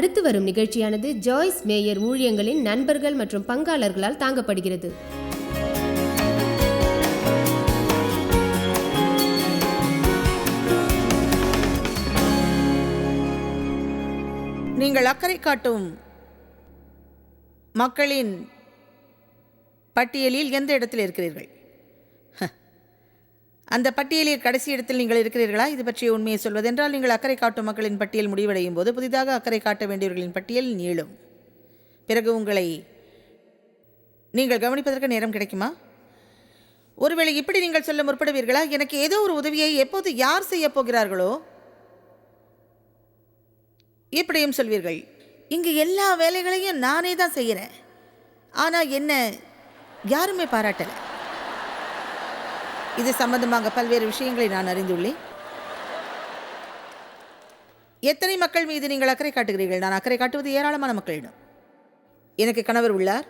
அடுத்து வரும் நிகழ்ச்சியானது ஜாய்ஸ் மேயர் ஊழியங்களின் நண்பர்கள் மற்றும் பங்காளர்களால் தாங்கப்படுகிறது. நீங்கள் அக்கறை காட்டும் மக்களின் பட்டியலில் எந்த இடத்தில் இருக்கிறீர்கள்? அந்த பட்டியலில் கடைசி இடத்தில் நீங்கள் இருக்கிறீர்களா? இது பற்றிய உண்மையை சொல்வதென்றால், நீங்கள் அக்கறை காட்டும் மக்களின் பட்டியல் முடிவடையும் போது புதிதாக அக்கறை காட்ட வேண்டியவர்களின் பட்டியல் நீளும். பிறகு உங்களை நீங்கள் கவனிப்பதற்கு நேரம் கிடைக்குமா? ஒருவேளை இப்படி நீங்கள் சொல்ல முற்படுவீர்களா, எனக்கு ஏதோ ஒரு உதவியை எப்போது யார் செய்ய போகிறார்களோ இப்படியும் சொல்வீர்கள், இங்கு எல்லா வேலைகளையும் நானே தான் செய்கிறேன், ஆனால் என்ன யாருமே பாராட்டலை. இது சம்பந்தமாக பல்வேறு விஷயங்களை நான் அறிந்துள்ளேன். எத்தனை மக்கள் மீது நீங்கள் அக்கறை காட்டுகிறீர்கள்? நான் அக்கறை காட்டுவது ஏராளமான மக்களிடம். எனக்கு கணவர் உள்ளார்,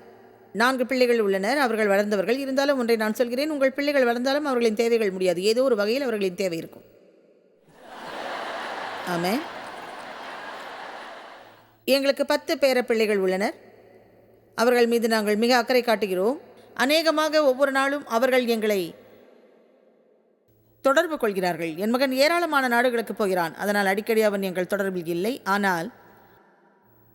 4 பிள்ளைகள் உள்ளனர், அவர்கள் வளர்ந்தவர்கள். இருந்தாலும் ஒன்றை நான் சொல்கிறேன், உங்கள் பிள்ளைகள் வளர்ந்தாலும் அவர்களின் தேவைகள் முடியாது. ஏதோ ஒரு வகையில் அவர்களின் தேவை இருக்கும். ஆமென். எங்களுக்கு 10 பேர பிள்ளைகள் உள்ளனர். அவர்கள் மீது நாங்கள் மிக அக்கறை காட்டுகிறோம். அநேகமாக ஒவ்வொரு நாளும் அவர்கள் எங்களை தொடர்பு கொள்கிறார்கள். என் மகன் ஏராளமான நாடுகளுக்கு போகிறான், அதனால் அடிக்கடி அவன் எங்கள் தொடர்பில் இல்லை. ஆனால்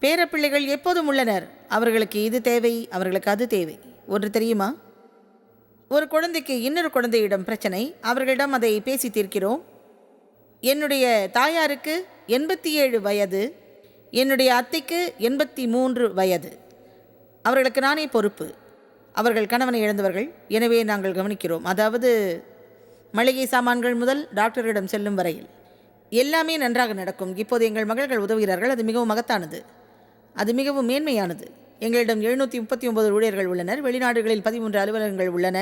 பேரப்பிள்ளைகள் எப்போதும் உள்ளனர். அவர்களுக்கு இது தேவை, அவர்களுக்கு அது தேவை. ஒன்று தெரியுமா, ஒரு குழந்தைக்கு இன்னொரு குழந்தையிடம் பிரச்சனை, அவர்களிடம் அதை பேசி தீர்க்கிறோம். என்னுடைய தாயாருக்கு 87 வயது, என்னுடைய அத்தைக்கு 83 வயது. அவர்களுக்கு நானே பொறுப்பு. அவர்கள் கணவனை இழந்தவர்கள், எனவே நாங்கள் கவனிக்கிறோம். அதாவது மளிகை சாமான்கள் முதல் டாக்டரிடம் செல்லும் வரையில் எல்லாமே நன்றாக நடக்கும். இப்போது எங்கள் மகள்கள் உதவுகிறார்கள். அது மிகவும் மகத்தானது, அது மிகவும் மேன்மையானது. எங்களிடம் 739 ஊழியர்கள் உள்ளனர். வெளிநாடுகளில் 13 அலுவலகங்கள் உள்ளன.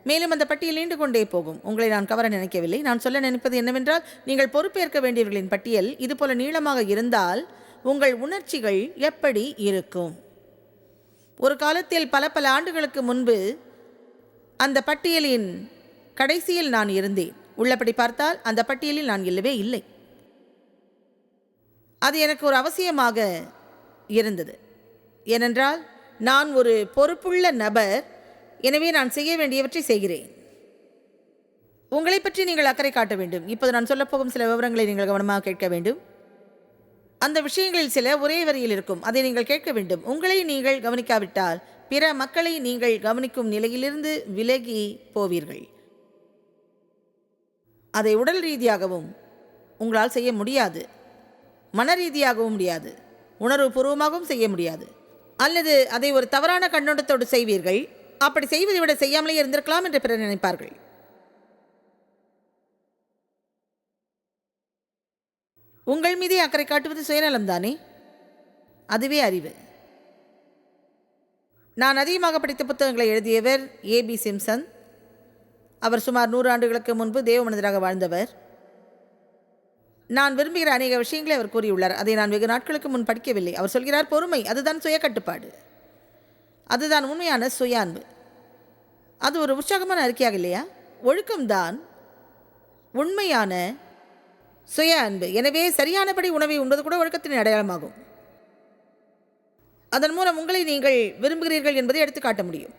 மேலும் அந்த பட்டியல் நீண்டு கொண்டே போகும். உங்களை நான் கவர நினைக்கவில்லை. நான் சொல்ல நினைப்பது என்னவென்றால், நீங்கள் பொறுப்பேற்க வேண்டியவர்களின் பட்டியல் இதுபோல நீளமாக இருந்தால் உங்கள் உணர்ச்சிகள் எப்படி இருக்கும்? ஒரு காலத்தில் பல ஆண்டுகளுக்கு முன்பு அந்த பட்டியலின் கடைசியில் நான் இருந்தேன். உள்ளபடி பார்த்தால் அந்த பட்டியலில் நான் இல்லவே இல்லை. அது எனக்கு ஒரு அவசியமாக இருந்தது. ஏனென்றால் நான் ஒரு பொறுப்புள்ள நபர், எனவே நான் செய்ய வேண்டியவற்றை செய்கிறேன். உங்களை பற்றி நீங்கள் அக்கறை காட்ட வேண்டும். இப்போது நான் சொல்லப்போகும் சில விவரங்களை நீங்கள் கவனமாக கேட்க வேண்டும். அந்த விஷயங்களில் சில ஒரே வரியில் இருக்கும், அதை நீங்கள் கேட்க வேண்டும். உங்களை நீங்கள் கவனிக்காவிட்டால் பிற மக்களை நீங்கள் கவனிக்கும் நிலையிலிருந்து விலகி போவீர்கள். அதை உடல் ரீதியாகவும் உங்களால் செய்ய முடியாது, மன ரீதியாகவும் முடியாது, உணர்வுபூர்வமாகவும் செய்ய முடியாது. அல்லது அதை ஒரு தவறான கண்ணோட்டத்தோடு செய்வீர்கள். அப்படி செய்வதை விட செய்யாமலே இருந்திருக்கலாம் என்று பிறர் நினைப்பார்கள். உங்கள் மீதே அக்கறை காட்டுவது சுயநலம்தானே? அதுவே அறிவு. நான் அதிகமாக படித்த புத்தகங்களை எழுதியவர் A.B. சிம்சன். அவர் சுமார் 100 ஆண்டுகளுக்கு முன்பு தேவ மனிதராக வாழ்ந்தவர். நான் விரும்புகிற அநேக விஷயங்களை அவர் கூறியுள்ளார். அதை நான் வெகு நாட்களுக்கு முன் படிக்கவில்லை. அவர் சொல்கிறார், பொறுமை அதுதான் சுய கட்டுப்பாடு, அதுதான் உண்மையான சுய அன்பு. அது ஒரு உற்சாகமான அறிக்கையாக இல்லையா? ஒழுக்கம்தான் உண்மையான சுய அன்பு. எனவே சரியானபடி உணவை உண்பது கூட ஒழுக்கத்தின் அடையாளமாகும். அதன் மூலம் உங்களை நீங்கள் விரும்புகிறீர்கள் என்பதை எடுத்து காட்ட முடியும்.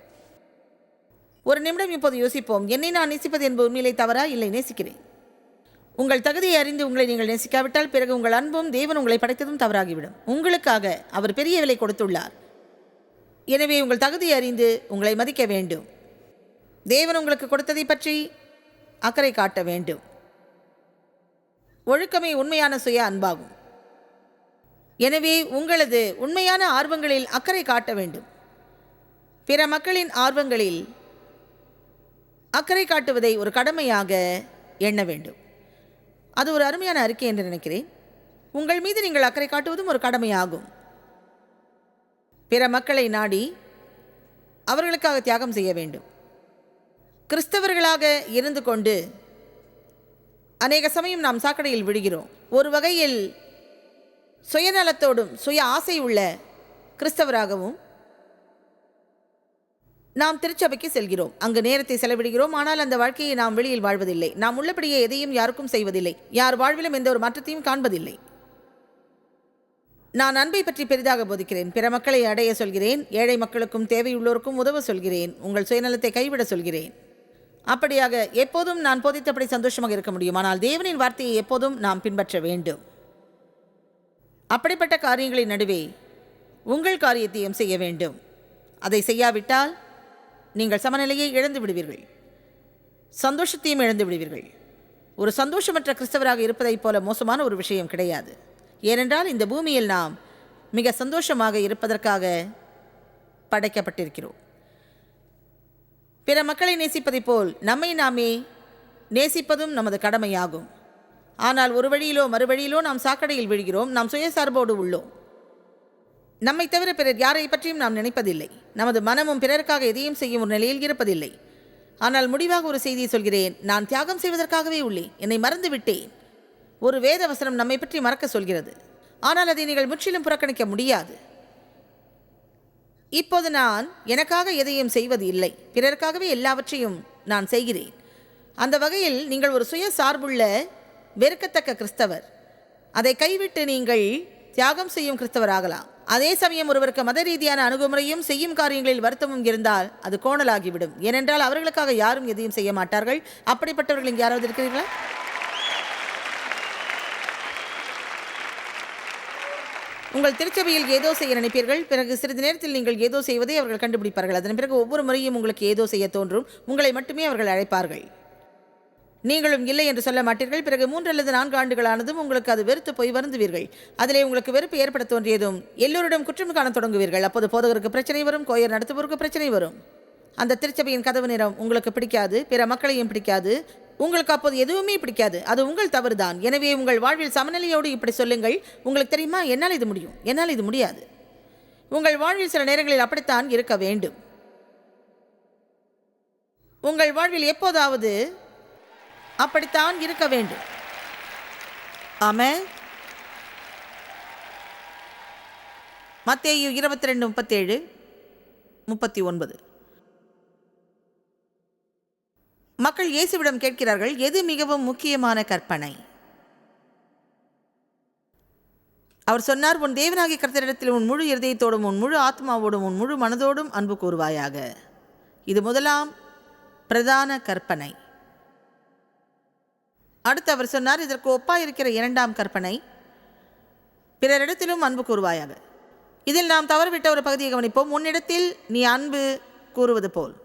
ஒரு நிமிடம் இப்போது யோசிப்போம். என்னை நான் நேசிப்பது என்பது உண்மையிலே தவறா? இல்லை, நேசிக்கிறேன். உங்கள் தகுதியை அறிந்து உங்களை நீங்கள் நேசிக்காவிட்டால் பிறகு உங்கள் அன்பும் தேவன் உங்களை படைத்ததும் தவறாகிவிடும். உங்களுக்காக அவர் பெரிய விலை கொடுத்துள்ளார். எனவே உங்கள் தகுதியை அறிந்து உங்களை மதிக்க வேண்டும். தேவன் உங்களுக்கு கொடுத்ததை பற்றி அக்கறை காட்ட வேண்டும். ஒழுக்கமே உண்மையான சுய அன்பாகும். எனவே உங்களது உண்மையான ஆர்வங்களில் அக்கறை காட்ட வேண்டும். பிற மக்களின் ஆர்வங்களில் அக்கறை காட்டுவதை ஒரு கடமையாக எண்ண வேண்டும். அது ஒரு அருமையான அறிக்கை என்று நினைக்கிறேன். உங்கள் மீது நீங்கள் அக்கறை காட்டுவதும் ஒரு கடமையாகும். பிற மக்களை நாடி அவர்களுக்காக தியாகம் செய்ய வேண்டும். கிறிஸ்தவர்களாக இருந்து கொண்டு அநேக சமயம் நாம் சாக்கடையில் விடுகிறோம். ஒரு வகையில் சுயநலத்தோடும் சுய ஆசை உள்ள கிறிஸ்தவராகவும் நாம் திருச்சபைக்கு செல்கிறோம். அங்கு நேரத்தை செலவிடுகிறோம். ஆனால் அந்த வாழ்க்கையை நாம் வெளியில் வாழ்வதில்லை. நாம் உள்ளபடியே எதையும் யாருக்கும் செய்வதில்லை. யார் வாழ்விலும் எந்த ஒரு மாற்றத்தையும் காண்பதில்லை. நான் அன்பை பற்றி பெரிதாக போதிக்கிறேன், பிற மக்களை அடைய சொல்கிறேன், ஏழை மக்களுக்கும் தேவையுள்ளோருக்கும் உதவ சொல்கிறேன், உங்கள் சுயநலத்தை கைவிட சொல்கிறேன். அப்படியாக எப்போதும் நான் போதித்தபடி சந்தோஷமாக இருக்க முடியும். ஆனால் தேவனின் வார்த்தையை எப்போதும் நாம் பின்பற்ற வேண்டும். அப்படிப்பட்ட காரியங்களின் நடுவே உங்கள் காரியத்தையும் செய்ய வேண்டும். அதை செய்யாவிட்டால் நீங்கள் சமநிலையை இழந்து விடுவீர்கள், சந்தோஷத்தையும் இழந்து விடுவீர்கள். ஒரு சந்தோஷமற்ற கிறிஸ்தவராக இருப்பதைப் போல மோசமான ஒரு விஷயம் கிடையாது. ஏனென்றால் இந்த பூமியில் நாம் மிக சந்தோஷமாக இருப்பதற்காக படைக்கப்பட்டிருக்கிறோம். பிற மக்களை நேசிப்பதைப் போல் நம்மை நாமே நேசிப்பதும் நமது கடமையாகும். ஆனால் ஒரு வழியிலோ மறுவழியிலோ நாம் சாக்கடையில் விழுகிறோம். நாம் சுயசார்போடு உள்ளோம். நம்மை தவிர பிறர் யாரை பற்றியும் நாம் நினைப்பதில்லை. நமது மனமும் பிறருக்காக எதையும் செய்யும் ஒரு நிலையில் இருப்பதில்லை. ஆனால் முடிவாக ஒரு செய்தியை சொல்கிறேன். நான் தியாகம் செய்வதற்காகவே உள்ளேன். என்னை மறந்து விட்டேன். ஒரு வேத வசனம் நம்மை பற்றி மறக்க சொல்கிறது. ஆனால் அதை நீங்கள் முற்றிலும் புறக்கணிக்க முடியாது. இப்போது நான் எனக்காக எதையும் செய்வது இல்லை, பிறருக்காகவே எல்லாவற்றையும் நான் செய்கிறேன். அந்த வகையில் நீங்கள் ஒரு சுய சார்புள்ள வெறுக்கத்தக்க கிறிஸ்தவர். அதை கைவிட்டு நீங்கள் தியாகம் செய்யும் கிறிஸ்தவராகலாம். அதே சமயம் ஒருவருக்கு மத ரீதியான அணுகுமுறையும் செய்யும் காரியங்களில் வருத்தமும் இருந்தால் அது கோணலாகிவிடும். ஏனென்றால் அவர்களுக்காக யாரும் எதையும் செய்ய மாட்டார்கள். அப்படிப்பட்டவர்கள் இங்கே யாராவது இருக்கிறீர்களா? உங்கள் திருச்சபையில் ஏதோ செய்ய நினைப்பீர்கள். பிறகு சிறிது நேரத்தில் நீங்கள் ஏதோ செய்வதை அவர்கள் கண்டுபிடிப்பார்கள். அதன் பிறகு ஒவ்வொரு முறையும் உங்களுக்கு ஏதோ செய்ய தோன்றும். உங்களை மட்டுமே அவர்கள் அழைப்பார்கள். நீங்களும் இல்லை என்று சொல்ல மாட்டீர்கள். பிறகு 3 அல்லது 4 ஆண்டுகளானதும் உங்களுக்கு அது வெறுத்து போய் வருந்துவீர்கள். அதிலே உங்களுக்கு வெறுப்பு ஏற்பட தோன்றியதும் எல்லோரிடம் குற்றம் காண தொடங்குவீர்கள். அப்போது போதகருக்கு பிரச்சனை வரும், கோயர் நடத்துவோருக்கு பிரச்சனை வரும். அந்த திருச்சபையின் கதவு நிறம் உங்களுக்கு பிடிக்காது, பிற மக்களையும் பிடிக்காது, உங்களுக்கு அப்போது எதுவுமே பிடிக்காது. அது உங்கள் தவறுதான். எனவே உங்கள் வாழ்வில் சமநிலையோடு இப்படி சொல்லுங்கள், உங்களுக்கு தெரியுமா, என்னால் இது முடியும், என்னால் இது முடியாது. உங்கள் வாழ்வில் சில நேரங்களில் அப்படித்தான் இருக்க வேண்டும். உங்கள் வாழ்வில் எப்போதாவது அப்படித்தான் இருக்க வேண்டும். ஆமென். மத்தேயு 22:37-39. மக்கள் இயேசுவிடம் கேட்கிறார்கள், எது மிகவும் முக்கியமான கற்பனை? அவர் சொன்னார், உன் தேவனாகிய கர்த்தரிடத்தில் உன் முழு இருதயத்தோடும் உன் முழு ஆத்மாவோடும் உன் முழு மனதோடும் அன்பு கூறுவாயாக. இது முதலாம் பிரதான கற்பனை. அடுத்து அவர் சொன்னார், இதற்கு ஒப்பாயிருக்கிற 2ஆம் கற்பனை, பிறரிடத்திலும் அன்பு கூறுவாயாக. இதில் நாம் தவறுவிட்ட ஒரு பகுதியை கவனிப்போம். உன்னிடத்தில் நீ அன்பு கூறுவது போல்.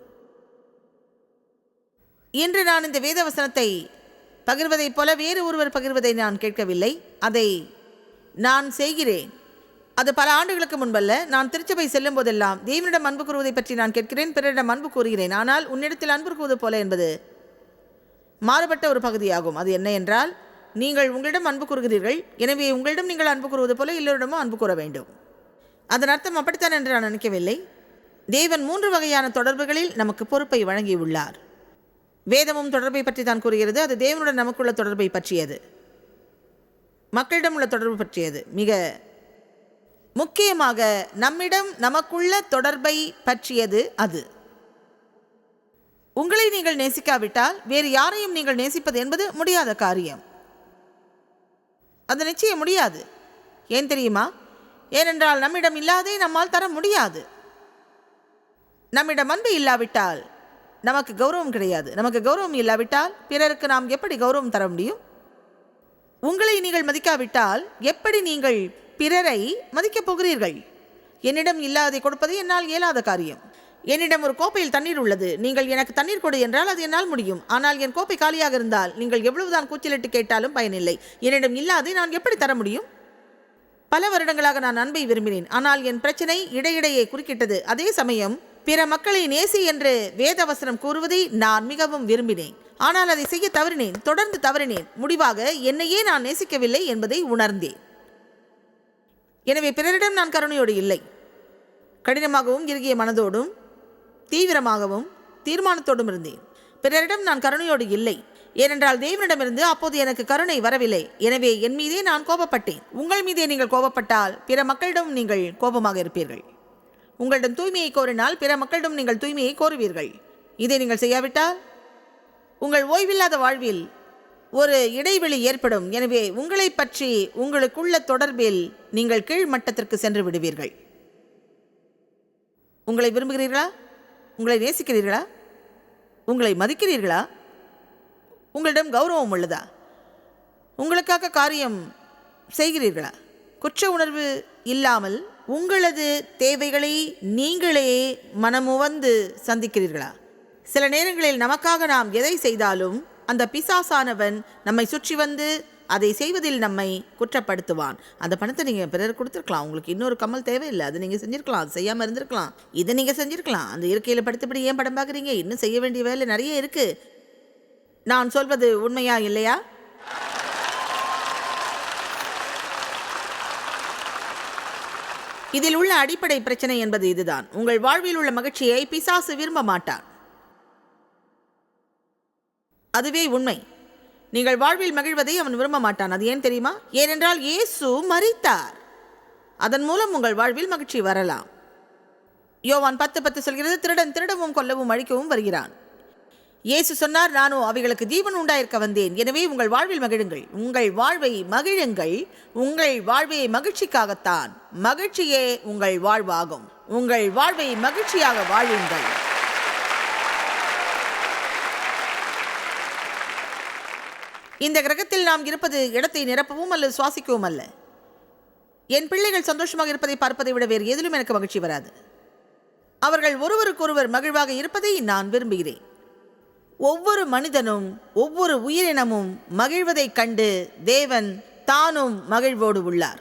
இன்று நான் இந்த வேத வசனத்தை பகிர்வதைப் போல வேறு ஒருவர் பகிர்வதை நான் கேட்கவில்லை. அதை நான் செய்கிறேன். அது பல ஆண்டுகளுக்கு முன்பல்ல. நான் திருச்சபை செல்லும் போதெல்லாம் தேவனிடம் அன்பு கூறுவதை பற்றி நான் கேட்கிறேன், பிறரிடம் அன்பு கூறுகிறேன். ஆனால் உன்னிடத்தில் அன்பு கூறுவது போல என்பது மாறுபட்ட ஒரு பகுதியாகும். அது என்ன என்றால், நீங்கள் உங்களிடம் அன்பு கூறுகிறீர்கள், எனவே உங்களிடம் நீங்கள் அன்பு கூறுவது போல எல்லோரிடமும் அன்பு கூற வேண்டும். அதன் அர்த்தம் அப்படித்தான் என்று நான் நினைக்கவில்லை. தேவன் 3 வகையான தொடர்புகளில் நமக்கு பொறுப்பை வழங்கியுள்ளார். வேதமும் தொடர்பை பற்றி தான் கூறுகிறது. அது தேவனுடன் நமக்குள்ள தொடர்பை பற்றியது, மக்களிடம் உள்ள தொடர்பு பற்றியது. மிக முக்கியமாக நம்மிடம் நமக்குள்ள தொடர்பை பற்றியது அது. உங்களை நீங்கள் நேசிக்காவிட்டால் வேறு யாரையும் நீங்கள் நேசிப்பது என்பது முடியாத காரியம். அது நிச்சயம் முடியாது. ஏன் தெரியுமா? ஏனென்றால் நம்மிடம் இல்லாதே நம்மால் தர முடியாது. நம்மிடம் அன்பு இல்லாவிட்டால் நமக்கு கௌரவம் கிடையாது. நமக்கு கௌரவம் இல்லாவிட்டால் பிறருக்கு நாம் எப்படி கௌரவம் தர முடியும்? உங்களை நீங்கள் மதிக்காவிட்டால் எப்படி நீங்கள் பிறரை மதிக்கப் போகிறீர்கள்? என்னிடம் இல்லாதை கொடுப்பது என்னால் இயலாத காரியம். என்னிடம் ஒரு கோப்பையில் தண்ணீர் உள்ளது, நீங்கள் எனக்கு தண்ணீர் கொடு என்றால் அது என்னால் முடியும். ஆனால் என் கோப்பை காலியாக இருந்தால் நீங்கள் எவ்வளவுதான் கூச்சலிட்டு கேட்டாலும் பயனில்லை. என்னிடம் இல்லாதை நான் எப்படி தர முடியும்? பல வருடங்களாக நான் அன்பை விரும்பினேன். ஆனால் என் பிரச்சனை இடையிடையே குறுக்கிட்டது. அதே சமயம் பிற மக்களை நேசி என்று வேதவசனம் கூறுவதை நான் மிகவும் விரும்பினேன். ஆனால் அதை செய்ய தவறினேன், தொடர்ந்து தவறினேன். முடிவாக என்னையே நான் நேசிக்கவில்லை என்பதை உணர்ந்தேன். எனவே பிறரிடம் நான் கருணையோடு இல்லை. கடினமாகவும் இறுகிய மனதோடும் தீவிரமாகவும் தீர்மானத்தோடும் இருந்தேன். பிறரிடம் நான் கருணையோடு இல்லை. ஏனென்றால் தேவனிடமிருந்து அப்போது எனக்கு கருணை வரவில்லை. எனவே என் மீதே நான் கோபப்பட்டேன். உங்கள் மீதே நீங்கள் கோபப்பட்டால் பிற மக்களிடம் நீங்கள் கோபமாக இருப்பீர்கள். உங்களிடம் தூய்மையை கோரினால் பிற மக்களிடம் நீங்கள் தூய்மையை கோருவீர்கள். இதை நீங்கள் செய்யாவிட்டால் உங்கள் ஓய்வில்லாத வாழ்வில் ஒரு இடைவெளி ஏற்படும். எனவே உங்களை பற்றி உங்களுக்குள்ள தொடர்பில் நீங்கள் கீழ் மட்டத்திற்கு சென்று விடுவீர்கள். உங்களை விரும்புகிறீர்களா? உங்களை நேசிக்கிறீர்களா? உங்களை மதிக்கிறீர்களா? உங்களிடம் கௌரவம் உள்ளதா? உங்களுக்காக காரியம் செய்கிறீர்களா? குற்ற உணர்வு இல்லாமல் உங்களது தேவைகளை நீங்களே மனமுவந்து சந்திக்கிறீர்களா? சில நேரங்களில் நமக்காக நாம் எதை செய்தாலும் அந்த பிசாசானவன் நம்மை சுற்றி வந்து அதை செய்வதில் நம்மை குற்றப்படுத்துவான். அந்த பணத்தை நீங்கள் பிறர் கொடுத்துருக்கலாம், உங்களுக்கு இன்னொரு கம்மல் தேவையில்லை, அது நீங்கள் செஞ்சுருக்கலாம், அது செய்யாமல் இருந்திருக்கலாம், இதை நீங்கள் செஞ்சுருக்கலாம், அந்த இருக்கையில் படுத்தபடி ஏன் படம் பார்க்குறீங்க, இன்னும் செய்ய வேண்டிய வேலை நிறைய இருக்குது. நான் சொல்வது உண்மையா இல்லையா? இதில் உள்ள அடிப்படை பிரச்சனை என்பது இதுதான். உங்கள் வாழ்வில் உள்ள மகிழ்ச்சியை பிசாசு விரும்ப மாட்டான். அதுவே உண்மை. நீங்கள் வாழ்வில் மகிழ்வதை அவன் விரும்ப மாட்டான். அது ஏன் தெரியுமா? ஏனென்றால் இயேசு மரித்தார். அதன் மூலம் உங்கள் வாழ்வில் மகிழ்ச்சி வரலாம். யோவான் 10:10 சொல்கிறது, திருடன் திருடவும் கொல்லவும் அழிக்கவும் வருகிறான். இயேசு சொன்னார், நானோ அவைகளுக்கு ஜீவன் உண்டாயிருக்க வந்தேன். எனவே உங்கள் வாழ்வில் மகிழுங்கள், உங்கள் வாழ்வை மகிழுங்கள். உங்கள் வாழ்வை மகிழ்ச்சிக்காகத்தான். மகிழ்ச்சியே உங்கள் வாழ்வாகும். உங்கள் வாழ்வை மகிழ்ச்சியாக வாழுங்கள். இந்த கிரகத்தில் நாம் இருப்பது இடத்தை நிரப்பவும் அல்லது சுவாசிக்கவும் அல்ல. என் பிள்ளைகள் சந்தோஷமாக இருப்பதை பார்ப்பதை விட வேறு எதிலும் எனக்கு மகிழ்ச்சி வராது. அவர்கள் ஒருவருக்கொருவர் மகிழ்வாக இருப்பதை நான் விரும்புகிறேன். ஒவ்வொரு மனிதனும் ஒவ்வொரு உயிரினமும் மகிழ்வதைக் கண்டு தேவன் தானும் மகிழ்வோடு உள்ளார்.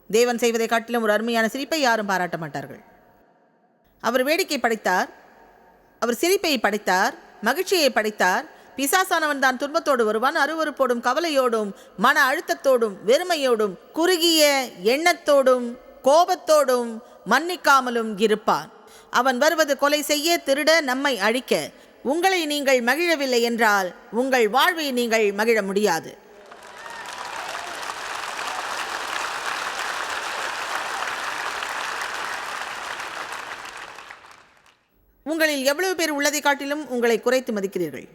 தேவன் செய்வதை காட்டிலும் ஒரு அருமையான சிரிப்பை யாரும் பாராட்ட மாட்டார்கள். அவர் வேடிக்கை படைத்தார், அவர் சிரிப்பை படைத்தார், மகிழ்ச்சியை படைத்தார். பிசாசானவன் தான் துன்பத்தோடு வருவான், அருவருப்போடும் கவலையோடும் மன அழுத்தத்தோடும் வெறுமையோடும் குறுகிய எண்ணத்தோடும் கோபத்தோடும் மன்னிக்காமலும் இருப்பான். அவன் வருவது கொலை செய்ய, திருட, நம்மை அழிக்க. உங்களை நீங்கள் மகிழவில்லை என்றால் உங்கள் வாழ்வை நீங்கள் மகிழ முடியாது. உங்களில் எவ்வளவு பேர் உள்ளதை காட்டிலும் உங்களை குறைத்து மதிக்கிறீர்கள்?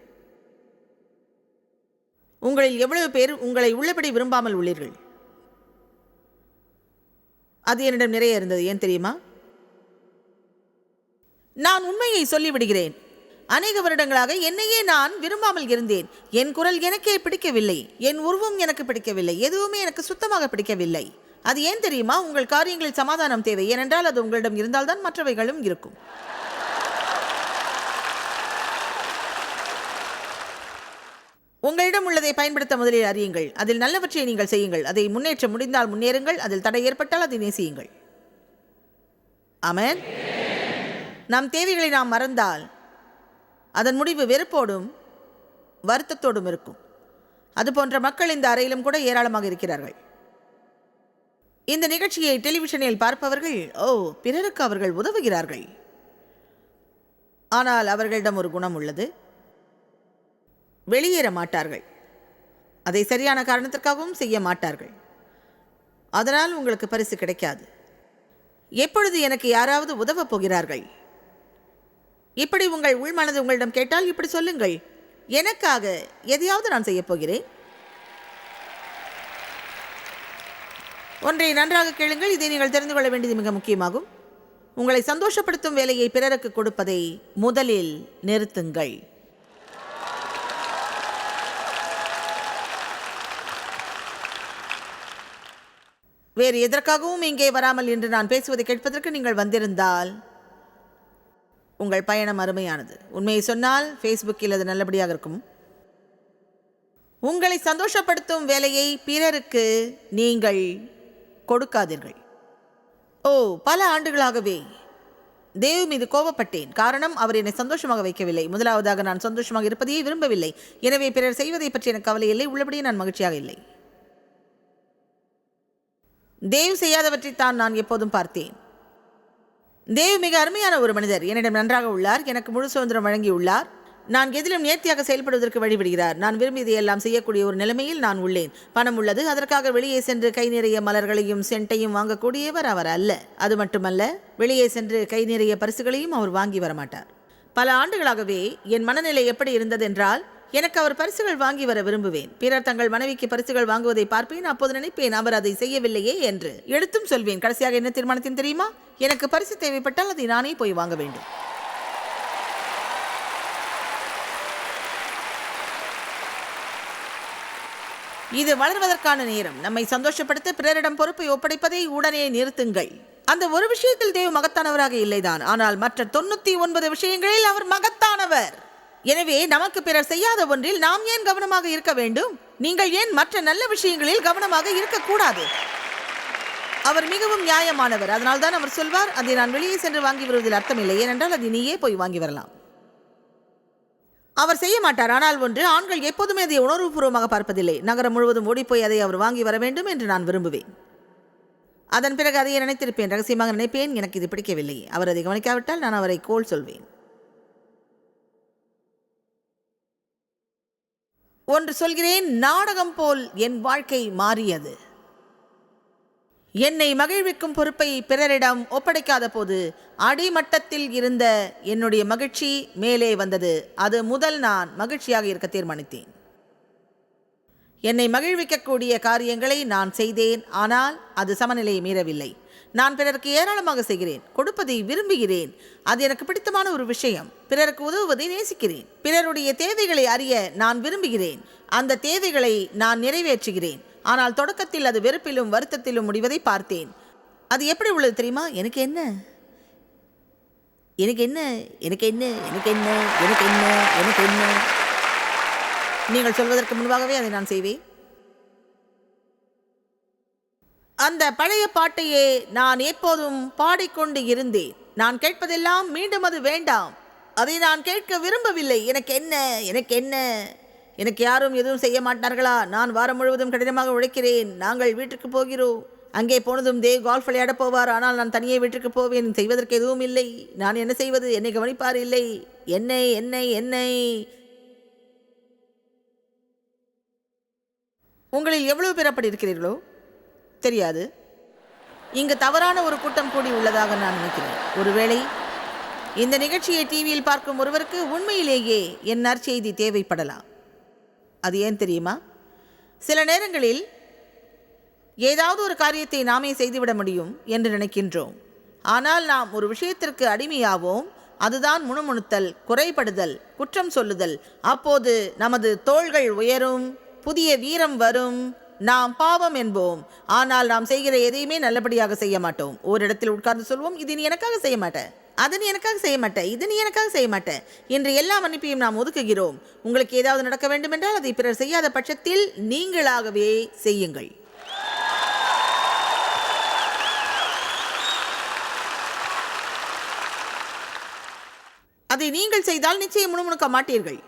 உங்களில் எவ்வளவு பேர் உங்களை உள்ளபடி விரும்பாமல் உள்ளீர்கள்? அது என்னிடம் நிறைய இருந்தது. ஏன் தெரியுமா? நான் உண்மையை சொல்லிவிடுகிறேன். அநேக வருடங்களாக என்னையே நான் விரும்பாமல் இருந்தேன். என் குரல் எனக்கே பிடிக்கவில்லை, என் உருவம் எனக்கு பிடிக்கவில்லை, எதுவுமே எனக்கு சுத்தமாக பிடிக்கவில்லை. அது ஏன் தெரியுமா? உங்கள் காரியங்களில் சமாதானம் தேவை. ஏனென்றால் அது உங்களிடம் இருந்தால்தான் மற்றவைகளும் இருக்கும். உங்களிடம் உள்ளதை பயன்படுத்த முதலில் அறியுங்கள். அதில் நல்லவற்றை நீங்கள் செய்யுங்கள். அதை முன்னேற்ற முடிந்தால் முன்னேறுங்கள். அதில் தடை ஏற்பட்டால் அதை நேசியுங்கள். ஆமென். நம் தேவைகளை நாம் மறந்தால் அதன் முடிவு வெறுப்போடும் வருத்தத்தோடும் இருக்கும். அதுபோன்ற மக்கள் இந்த அறையிலும் கூட ஏராளமாக இருக்கிறார்கள். இந்த நிகழ்ச்சியை டெலிவிஷனில் பார்ப்பவர்கள், பிறருக்கு அவர்கள் உதவுகிறார்கள். ஆனால் அவர்களிடம் ஒரு குணம் உள்ளது, வெளியேற மாட்டார்கள். அதை சரியான காரணத்திற்காகவும் செய்ய மாட்டார்கள். அதனால் உங்களுக்கு பரிசு கிடைக்காது. எப்பொழுது எனக்கு யாராவது உதவப் போகிறார்கள்? இப்படி உங்கள் உள்மனது உங்களிடம் கேட்டால் இப்படி சொல்லுங்கள், எனக்காக எதையாவது நான் செய்ய போகிறேன். ஒன்றை நன்றாக கேளுங்கள். இதை நீங்கள் தெரிந்து கொள்ள வேண்டியது மிக முக்கியமாகும். உங்களை சந்தோஷப்படுத்தும் வேலையை பிறருக்கு கொடுப்பதை முதலில் நிறுத்துங்கள். வேறு எதற்காகவும் இங்கே வராமல் என்று நான் பேசுவதை கேட்பதற்கு நீங்கள் வந்திருந்தால் உங்கள் பயணம் அருமையானது. உண்மையை சொன்னால் ஃபேஸ்புக்கில் அது நல்லபடியாக இருக்கும். உங்களை சந்தோஷப்படுத்தும் வேலையை பிறருக்கு நீங்கள் கொடுக்காதீர்கள். பல ஆண்டுகளாகவே தேவ் மீது கோபப்பட்டேன். காரணம், அவர் என்னை சந்தோஷமாக வைக்கவில்லை. முதலாவதாக, நான் சந்தோஷமாக இருப்பதையே விரும்பவில்லை. எனவே பிறர் செய்வதை பற்றி எனக்கு கவலை இல்லை, உள்ளபடியே நான் மகிழ்ச்சியாக இல்லை. தேவ் செய்யாதவற்றைத்தான் நான் எப்போதும் பார்த்தேன். தேவ் மிக அருமையான ஒரு மனிதர். என்னிடம் நன்றாக உள்ளார், எனக்கு முழு சுதந்திரம் வழங்கியுள்ளார். நான் எதிலும் நேர்த்தியாக செயல்படுவதற்கு வழிவிடுகிறார். நான் விரும்பியதையெல்லாம் செய்யக்கூடிய ஒரு நிலைமையில் நான் உள்ளேன். பணம் உள்ளது, அதற்காக வெளியே சென்று கை நிறைய மலர்களையும் சென்ட்டையும் வாங்கக்கூடியவர் அவர் அல்ல. அது மட்டுமல்ல, வெளியே சென்று கை நிறைய பரிசுகளையும் அவர் வாங்கி வரமாட்டார். பல ஆண்டுகளாகவே என் மனநிலை எப்படி இருந்தது என்றால், எனக்கு அவர் பரிசுகள் வாங்கி வர விரும்புவேன். பிறர் தங்கள் மனைவிக்கு பரிசுகள் வாங்குவதை பார்ப்பேன். அப்போது நினைப்பேன், அவர் அதை செய்யவில்லையே என்று. எடுத்தும் சொல்வேன். கடைசியாக என்ன தீர்மானத்தின் தெரியுமா? எனக்கு பரிசு தேவைப்பட்டால் அதை நானே போய் வாங்க வேண்டும். இது வளர்வதற்கான நேரம். நம்மை சந்தோஷப்படுத்த பிறரிடம் பொறுப்பை ஒப்படைப்பதை உடனே நிறுத்துங்கள். அந்த ஒரு விஷயத்தில் தேவ மகத்தானவராக இல்லைதான், ஆனால் மற்ற 99 விஷயங்களில் அவர் மகத்தானவர். எனவே நமக்கு பிறர் செய்யாத ஒன்றில் நாம் ஏன் கவனமாக இருக்க வேண்டும்? நீங்கள் ஏன் மற்ற நல்ல விஷயங்களில் கவனமாக இருக்கக்கூடாது? அவர் மிகவும் நியாயமானவர். அதனால்தான் அவர் சொல்வார், அதை நான் வெளியே சென்று வாங்கி வருவதில் அர்த்தமில்லை, ஏனென்றால் அதை நீயே போய் வாங்கி வரலாம். அவர் செய்ய மாட்டார். ஆனால் ஒன்று, ஆண்கள் எப்போதுமே அதை உணர்வுபூர்வமாக பார்ப்பதில்லை. நகரம் முழுவதும் ஓடிப்போய் அதை அவர் வாங்கி வர வேண்டும் என்று நான் விரும்புவேன். அதன் பிறகு அதையே நினைத்திருப்பேன், ரகசியமாக நினைப்பேன், எனக்கு இது பிடிக்கவில்லை. அவர் அதை கவனிக்காவிட்டால் நான் அவரை கோல் சொல்வேன். ஒன்று சொல்கிறேன், நாடகம் போல் என் வாழ்க்கை மாறியது. என்னை மகிழ்விக்கும் பொறுப்பை பிறரிடம் ஒப்படைக்காத போது அடிமட்டத்தில் இருந்த என்னுடைய மகிழ்ச்சி மேலே வந்தது. அது முதல் நான் மகிழ்ச்சியாக இருக்க தீர்மானித்தேன். என்னை மகிழ்விக்கக்கூடிய காரியங்களை நான் செய்தேன், ஆனால் அது சமநிலையை மீறவில்லை. நான் பிறருக்கு ஏராளமாக செய்கிறேன், கொடுப்பதை விரும்புகிறேன். அது எனக்கு பிடித்தமான ஒரு விஷயம். பிறருக்கு உதவுவதை நேசிக்கிறேன். பிறருடைய தேவைகளை அறிய நான் விரும்புகிறேன். அந்த தேவைகளை நான் நிறைவேற்றுகிறேன். ஆனால் தொடக்கத்தில் அது வெறுப்பிலும் வருத்தத்திலும் முடிவதை பார்த்தேன். அது எப்படி உள்ளது தெரியுமா? எனக்கு என்ன எனக்கு என்ன எனக்கு என்ன எனக்கு என்ன எனக்கு என்ன எனக்கு என்ன நீங்கள் சொல்வதற்கு முன்பாகவே அதை நான் செய்வேன். அந்த பழைய பாட்டையே நான் எப்போதும் பாடிக்கொண்டு இருந்தேன். நான் கேட்பதெல்லாம் மீண்டும் அது வேண்டாம், அதை நான் கேட்க விரும்பவில்லை. எனக்கு என்ன எனக்கு என்ன எனக்கு யாரும் எதுவும் செய்ய மாட்டார்களா? நான் வாரம் முழுவதும் கடினமாக உழைக்கிறேன். நாங்கள் வீட்டுக்கு போகிறோம். அங்கே போனதும் தேவ் கால்ஃப் விளையாட போவார். ஆனால் நான் தனியே வீட்டுக்கு போவேன். செய்வதற்கு எதுவும் இல்லை. நான் என்ன செய்வது? என்னை கவனிப்பார் இல்லை. என்னை என்னை என்னை உங்களில் எவ்வளவு பேர் அப்படி இருக்கிறீர்களோ தெரியாது. இங்கு தவறான ஒரு கூட்டம் கூடி உள்ளதாக நான் நினைக்கிறேன். ஒருவேளை இந்த நிகழ்ச்சியை டிவியில் பார்க்கும் ஒருவருக்கு உண்மையிலேயே என் நற்செய்தி தேவைப்படலாம். அது ஏன் தெரியுமா? சில நேரங்களில் ஏதாவது ஒரு காரியத்தை நாமே செய்துவிட முடியும் என்று நினைக்கின்றோம். ஆனால் நாம் ஒரு விஷயத்திற்கு அடிமையாவோம். அதுதான் முணுமுணுத்தல், குறைபடுதல், குற்றம் சொல்லுதல். அப்போது நமது தோள்கள் உயரும், புதிய வீரம் வரும். நாம் பாவம் என்போம். ஆனால் நாம் செய்கிற எதையுமே நல்லபடியாக செய்ய மாட்டோம். ஓரிடத்தில் உட்கார்ந்து சொல்வோம், இது நீ எனக்காக செய்ய மாட்டேன், அது நீ எனக்காக செய்ய மாட்டேன், இது நீ எனக்காக செய்ய மாட்டேன் என்று எல்லா மன்னிப்பையும் நாம் ஒதுக்குகிறோம். உங்களுக்கு ஏதாவது நடக்க வேண்டுமென்றால் அதை பிறர் செய்யாத பட்சத்தில் நீங்களாகவே செய்யுங்கள். அதை நீங்கள் செய்தால் நிச்சயம் முணுமுணுக்க மாட்டீர்கள்.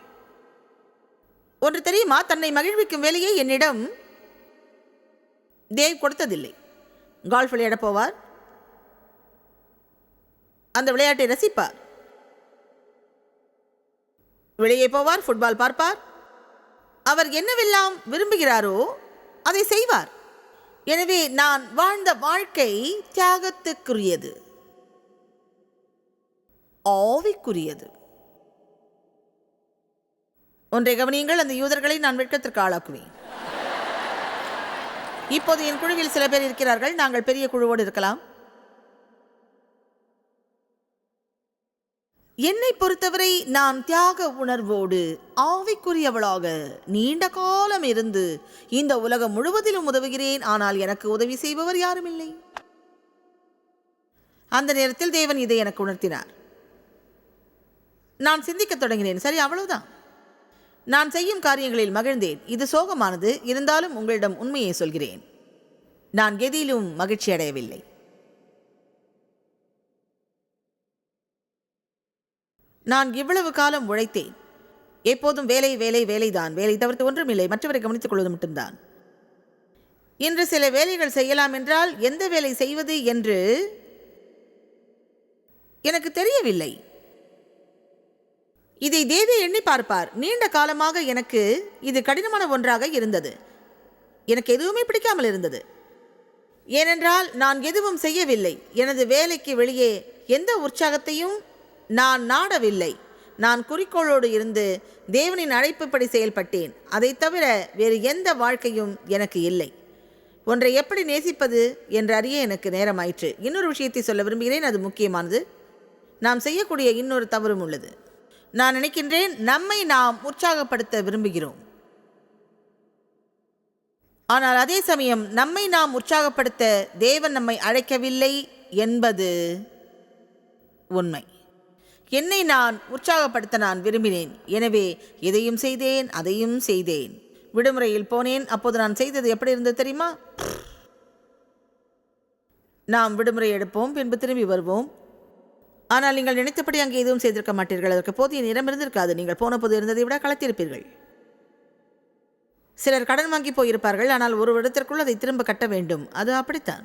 ஒன்று தெரியுமா? தன்னை மகிழ்விக்கும் வேலையை என்னிடம் தேவ் கொடுத்ததில்லை. கால்ஃப் விளையாட போவார், அந்த விளையாட்டை ரசிப்பார். வெளியே போவார், ஃபுட்பால் பார்ப்பார். அவர் என்னவெல்லாம் விரும்புகிறாரோ அதை செய்வார். எனவே நான் வாழ்ந்த வாழ்க்கை தியாகத்துக்குரியது, ஆவிக்குரியது. ஒன்றை கவனியுங்கள், அந்த யூதர்களை நான் வெட்கத்திற்கு ஆளாக்குவேன். இப்போது என் குழுவில் சில பேர் இருக்கிறார்கள். நாங்கள் பெரிய குழுவோடு இருக்கலாம். என்னை பொறுத்தவரை நான் தியாக உணர்வோடு ஆவிக்குரியவளாக நீண்ட காலம் இருந்து இந்த உலகம் முழுவதிலும் உதவுகிறேன். ஆனால் எனக்கு உதவி செய்பவர் யாரும் இல்லை. அந்த நேரத்தில் தேவன் இதை எனக்கு உணர்த்தினார். நான் சிந்திக்கத் தொடங்கினேன். சரி, அவ்வளவுதான். நான் செய்யும் காரியங்களில் மகிழ்ந்தேன். இது சோகமானது, இருந்தாலும் உங்களிடம் உண்மையை சொல்கிறேன். நான் எதிலும் மகிழ்ச்சி அடையவில்லை. நான் இவ்வளவு காலம் உழைத்தேன். எப்போதும் வேலை வேலை வேலைதான், வேலை தவிர்த்து ஒன்றுமில்லை, மற்றவரை கவனித்துக் கொள்வது மட்டும்தான். இன்று சில வேலைகள் செய்யலாம் என்றால் எந்த வேலை செய்வது என்று எனக்கு தெரியவில்லை. இதை தேவி எண்ணி பார்ப்பார். நீண்ட காலமாக எனக்கு இது கடினமான ஒன்றாக இருந்தது. எனக்கு எதுவுமே பிடிக்காமல் இருந்தது. ஏனென்றால் நான் எதுவும் செய்யவில்லை. எனது வேலைக்கு வெளியே எந்த உற்சாகத்தையும் நான் நாடவில்லை. நான் குறிக்கோளோடு இருந்து தேவனின் அழைப்புப்படி செயல்பட்டேன். அதை தவிர வேறு எந்த வாழ்க்கையும் எனக்கு இல்லை. ஒன்றை எப்படி நேசிப்பது என்று அறிய எனக்கு நேரமாயிற்று. இன்னொரு விஷயத்தை சொல்ல விரும்புகிறேன், அது முக்கியமானது. நாம் செய்யக்கூடிய இன்னொரு தவறும் உள்ளது. நான் நினைக்கின்றேன், நம்மை நாம் உற்சாகப்படுத்த விரும்புகிறோம். ஆனால் அதே சமயம் நம்மை நாம் உற்சாகப்படுத்த தேவன் நம்மை அழைக்கவில்லை என்பது உண்மை. என்னை நான் உற்சாகப்படுத்த நான் விரும்பினேன். எனவே இதையும் செய்தேன், அதையும் செய்தேன். விடுமுறையில் போனேன். அப்போது நான் செய்தது எப்படி இருந்தது தெரியுமா? நாம் விடுமுறை எடுப்போம், பின்பு திரும்பி வருவோம். ஆனால் நீங்கள் நினைத்தபடி அங்கே எதுவும் செய்திருக்க மாட்டீர்கள். அதற்கு போதிய நேரம் இருந்திருக்காது. நீங்கள் போன போது இருந்ததை விட கலத்திருப்பீர்கள். சிலர் கடன் வாங்கி போயிருப்பார்கள், ஆனால் ஒரு வருடத்திற்குள் அதை திரும்ப கட்ட வேண்டும். அது அப்படித்தான்.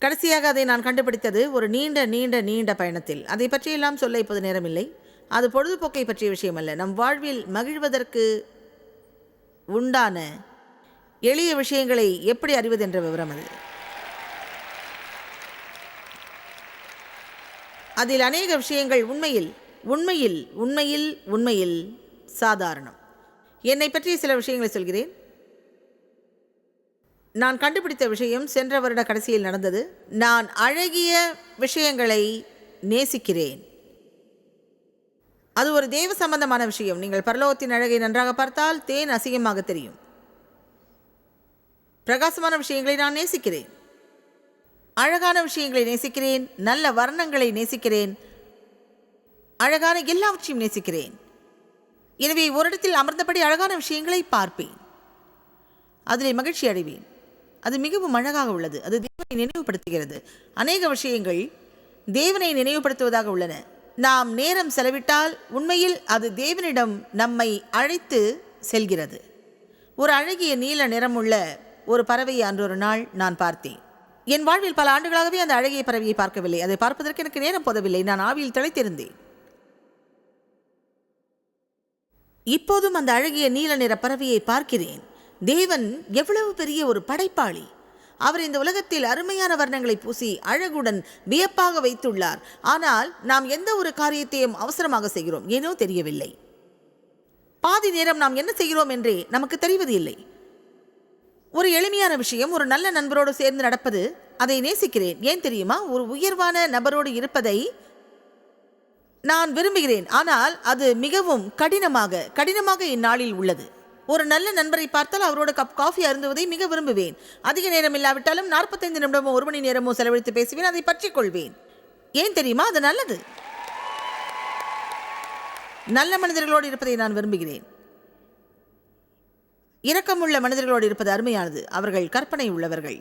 கடைசியாக அதை நான் கண்டுபிடித்தது ஒரு நீண்ட நீண்ட நீண்ட பயணத்தில். அதை பற்றியெல்லாம் சொல்ல இப்போது நேரமில்லை. அது பொழுதுபோக்கை பற்றிய விஷயம் அல்ல. நம் வாழ்வில் மகிழ்வதற்கு உண்டான எளிய விஷயங்களை எப்படி அறிவது என்ற விவரம் அது. அதில் அநேக விஷயங்கள் உண்மையில் உண்மையில் உண்மையில் உண்மையில் சாதாரணம். என்னை பற்றிய சில விஷயங்களை சொல்கிறேன். நான் கண்டுபிடித்த விஷயம் சென்ற வருட கடைசியில் நடந்தது. நான் அழகிய விஷயங்களை நேசிக்கிறேன். அது ஒரு தேவ சம்பந்தமான விஷயம். நீங்கள் பரலோகத்தின் அழகை நன்றாக பார்த்தால் தேன் அசிங்கமாக தெரியும். பிரகாசமான விஷயங்களை நான் நேசிக்கிறேன். அழகான விஷயங்களை நேசிக்கிறேன். நல்ல வர்ணங்களை நேசிக்கிறேன். அழகான எல்லாவற்றையும் நேசிக்கிறேன். எனவே ஒரு இடத்தில் அமர்ந்தபடி அழகான விஷயங்களை பார்ப்பேன். அதிலே மகிழ்ச்சி அடைவேன். அது மிகவும் அழகாக உள்ளது. அது தேவனை நினைவுபடுத்துகிறது. அநேக விஷயங்கள் தேவனை நினைவுபடுத்துவதாக உள்ளன. நாம் நேரம் செலவிட்டால் உண்மையில் அது தேவனிடம் நம்மை அழைத்து செல்கிறது. ஒரு அழகிய நீல நிறமுள்ள ஒரு பறவையை அன்றொரு நாள் நான் பார்த்தேன். என் வாழ்வில் பல ஆண்டுகளாகவே அந்த அழகிய பறவையை பார்க்கவில்லை. அதை பார்ப்பதற்கு எனக்கு நேரம் போதவில்லை. நான் ஆவியில் திளைத்திருந்தேன். இப்போதும் அந்த அழகிய நீல நிற பறவையை பார்க்கிறேன். தேவன் எவ்வளவு பெரிய ஒரு படைப்பாளி! அவர் இந்த உலகத்தில் அருமையான வர்ணங்களை பூசி அழகுடன் வியப்பாக வைத்துள்ளார். ஆனால் நாம் எந்த ஒரு காரியத்தையும் அவசரமாக செய்கிறோம். ஏனோ தெரியவில்லை. பாதி நேரம் நாம் என்ன செய்கிறோம் என்றே நமக்கு தெரிவது இல்லை. ஒரு எளிமையான விஷயம், ஒரு நல்ல நண்பரோடு சேர்ந்து நடப்பது, அதை நேசிக்கிறேன். ஏன் தெரியுமா? ஒரு உயர்வான நபரோடு இருப்பதை நான் விரும்புகிறேன். ஆனால் அது மிகவும் கடினமாக இந்நாளில் உள்ளது. ஒரு நல்ல நண்பரை பார்த்தால் அவரோட கப் காஃபி அருந்துவதை மிக விரும்புவேன். அதிக நேரம் இல்லாவிட்டாலும் 45 நிமிடமோ 1 மணி நேரமோ செலவழித்து பேசுவேன். அதை பற்றி கொள்வேன். ஏன் தெரியுமா? அது நல்லது. நல்ல மனிதர்களோடு இருப்பதை நான் விரும்புகிறேன். இரக்கமுள்ள மனிதர்களோடு இருப்பது அருமையானது. அவர்கள் கற்பனை உள்ளவர்கள்,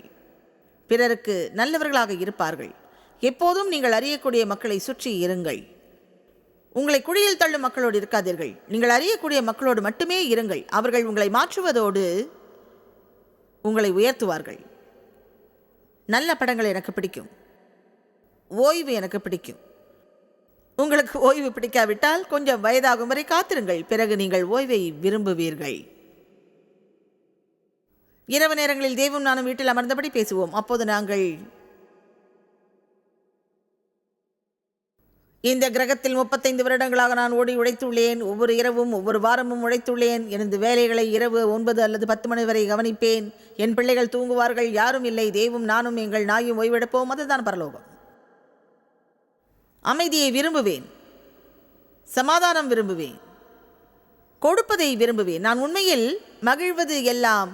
பிறருக்கு நல்லவர்களாக இருப்பார்கள். எப்போதும் நீங்கள் அறியக்கூடிய மக்களை சுற்றி இருங்கள். உங்களை குழியில் தள்ளும் மக்களோடு இருக்காதீர்கள். நீங்கள் அறியக்கூடிய மக்களோடு மட்டுமே இருங்கள். அவர்கள் உங்களை மாற்றுவதோடு உங்களை உயர்த்துவார்கள். நல்ல படங்கள் எனக்கு பிடிக்கும். ஓய்வு எனக்கு பிடிக்கும். உங்களுக்கு ஓய்வு பிடிக்காவிட்டால் கொஞ்சம் வயதாகும் வரை காத்திருங்கள். பிறகு நீங்கள் ஓய்வை விரும்புவீர்கள். இரவு நேரங்களில் தேவும் நானும் வீட்டில் அமர்ந்தபடி பேசுவோம். அப்போது நாங்கள் இந்த கிரகத்தில் 35 வருடங்களாக நான் ஓடி உழைத்துள்ளேன். ஒவ்வொரு இரவும் ஒவ்வொரு வாரமும் உழைத்துள்ளேன். எனது வேலைகளை இரவு 9 அல்லது 10 மணி வரை கவனிப்பேன். என் பிள்ளைகள் தூங்குவார்கள். யாரும் இல்லை. தேவும் நானும் எங்கள் நாயும் ஓய்வெடுப்போம். அதுதான் பரலோகம். அமைதியை விரும்புவேன். சமாதானம் விரும்புவேன். கொடுப்பதை விரும்புவேன். நான் உண்மையில் மகிழ்வது எல்லாம்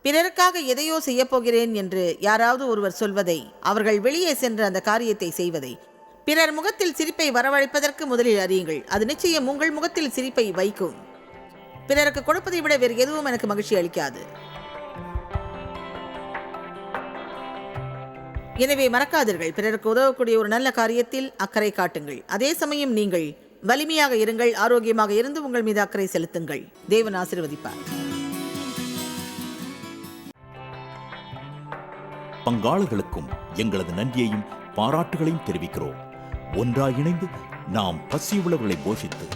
பிறருக்காக எதையோ செய்யப்போகிறேன் என்று யாராவது ஒருவர் சொல்வதை, அவர்கள் வெளியே சென்று அந்த காரியத்தை செய்வதை. பிறர் முகத்தில் சிரிப்பை வரவழைப்பதற்கு முதலில் அறியுங்கள். அது நிச்சயம் உங்கள் முகத்தில் சிரிப்பை வைக்கும். பிறருக்கு கொடுப்பதை விட வேறு எதுவும் எனக்கு மகிழ்ச்சி அளிக்காது. எனவே மறக்காதீர்கள், பிறருக்கு உதவக்கூடிய ஒரு நல்ல காரியத்தில் அக்கறை காட்டுங்கள். அதே சமயம் நீங்கள் வலிமையாக இருங்கள். ஆரோக்கியமாக இருந்து உங்கள் மீது அக்கறை செலுத்துங்கள். தேவன் ஆசீர்வதிப்பார். பங்காளர்களுக்கும் எங்களது நன்றியையும் பாராட்டுகளையும் தெரிவிக்கிறோம். ஒன்றாய் இணைந்து நாம் பசியுள்ளவர்களை போஷித்து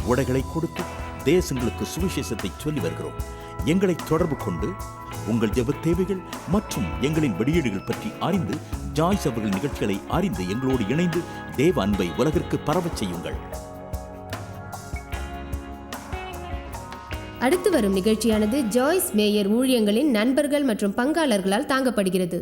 உடைகளை கொடுத்து தேசங்களுக்கு சுவிசேஷத்தை சொல்லி வருகிறோம். எங்களை தொடர்பு கொண்டு உங்கள் ஜெப தேவைகள் மற்றும் எங்களின் வெளியீடுகள் பற்றி அறிந்து ஜாய்ஸ் அவர்கள் நிகழ்ச்சிகளை அறிந்து எங்களோடு இணைந்து தேவ அன்பை உலகிற்கு பரவச் செய்யுங்கள். அடுத்து வரும் நிகழ்ச்சியானது ஜாய்ஸ் மேயர் ஊழியங்களின் நண்பர்கள் மற்றும் பங்காளர்களால் தாங்கப்படுகிறது.